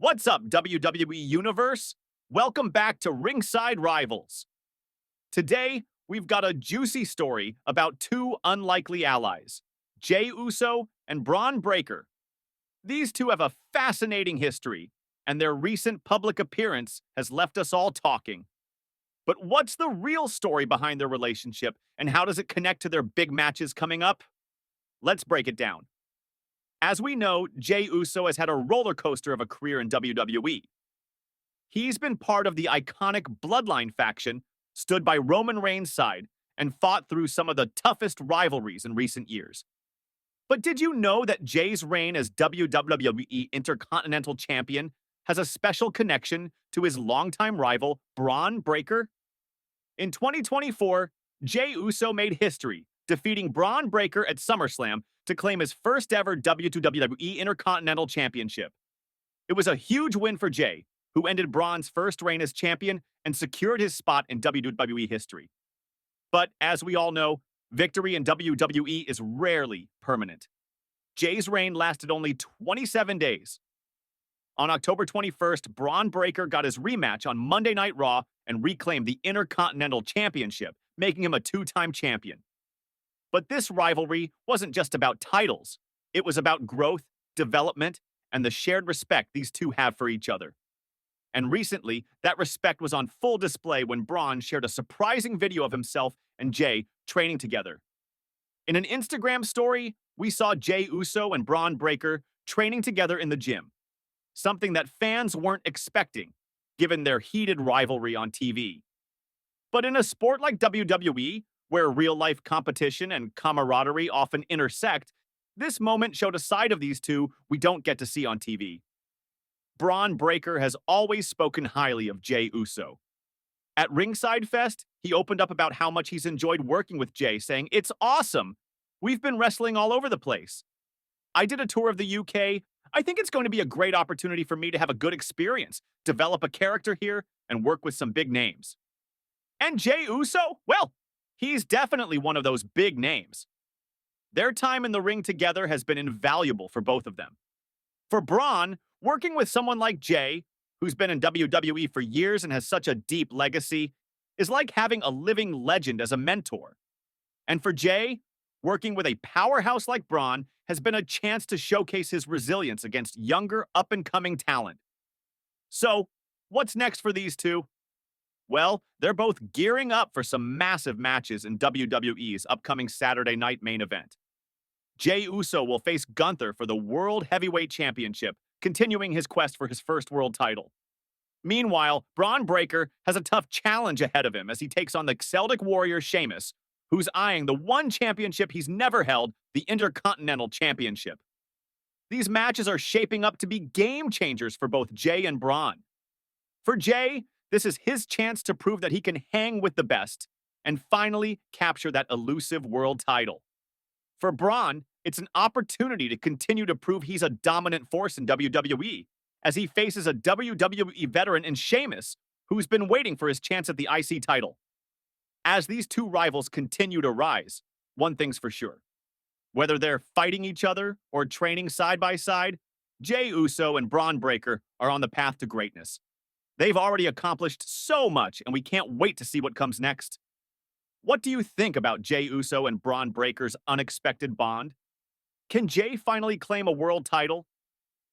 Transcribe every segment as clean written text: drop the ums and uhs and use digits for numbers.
What's up, WWE Universe? Welcome back to Ringside Rivals. Today, we've got a juicy story about two unlikely allies, Jey Uso and Bron Breakker. These two have a fascinating history, and their recent public appearance has left us all talking. But what's the real story behind their relationship, and how does it connect to their big matches coming up? Let's break it down. As we know, Jey Uso has had a roller coaster of a career in WWE. He's been part of the iconic Bloodline faction, stood by Roman Reigns' side, and fought through some of the toughest rivalries in recent years. But did you know that Jey's reign as WWE Intercontinental Champion has a special connection to his longtime rival, Bron Breakker? In 2024, Jey Uso made history, defeating Bron Breakker at SummerSlam to claim his first ever WWE Intercontinental Championship. It was a huge win for Jey, who ended Bron's first reign as champion and secured his spot in WWE history. But as we all know, victory in WWE is rarely permanent. Jey's reign lasted only 27 days. On October 21st, Bron Breakker got his rematch on Monday Night Raw and reclaimed the Intercontinental Championship, making him a two-time champion. But this rivalry wasn't just about titles. It was about growth, development, and the shared respect these two have for each other. And recently, that respect was on full display when Bron shared a surprising video of himself and Jey training together. In an Instagram story, we saw Jey Uso and Bron Breakker training together in the gym, something that fans weren't expecting, given their heated rivalry on TV. But in a sport like WWE, where real-life competition and camaraderie often intersect, this moment showed a side of these two we don't get to see on TV. Bron Breakker has always spoken highly of Jey Uso. At Ringside Fest, he opened up about how much he's enjoyed working with Jey, saying, "It's awesome. We've been wrestling all over the place. I did a tour of the UK. I think it's going to be a great opportunity for me to have a good experience, develop a character here, and work with some big names." And Jey Uso? Well, he's definitely one of those big names. Their time in the ring together has been invaluable for both of them. For Bron, working with someone like Jey, who's been in WWE for years and has such a deep legacy, is like having a living legend as a mentor. And for Jey, working with a powerhouse like Bron has been a chance to showcase his resilience against younger, up-and-coming talent. So, what's next for these two? Well, they're both gearing up for some massive matches in WWE's upcoming Saturday night main event. Jey Uso will face Gunther for the World Heavyweight Championship, continuing his quest for his first world title. Meanwhile, Bron Breakker has a tough challenge ahead of him as he takes on the Celtic Warrior Sheamus, who's eyeing the one championship he's never held, the Intercontinental Championship. These matches are shaping up to be game changers for both Jey and Bron. For Jey, this is his chance to prove that he can hang with the best and finally capture that elusive world title. For Bron, it's an opportunity to continue to prove he's a dominant force in WWE as he faces a WWE veteran in Sheamus, who's been waiting for his chance at the IC title. As these two rivals continue to rise, one thing's for sure. Whether they're fighting each other or training side by side, Jey Uso and Bron Breakker are on the path to greatness. They've already accomplished so much, and we can't wait to see what comes next. What do you think about Jey Uso and Bron Breakker's unexpected bond? Can Jey finally claim a world title?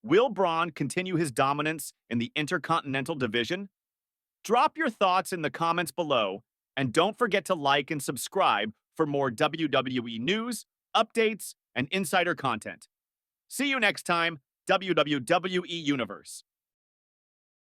Will Bron continue his dominance in the Intercontinental division? Drop your thoughts in the comments below, and don't forget to like and subscribe for more WWE news, updates, and insider content. See you next time, WWE Universe.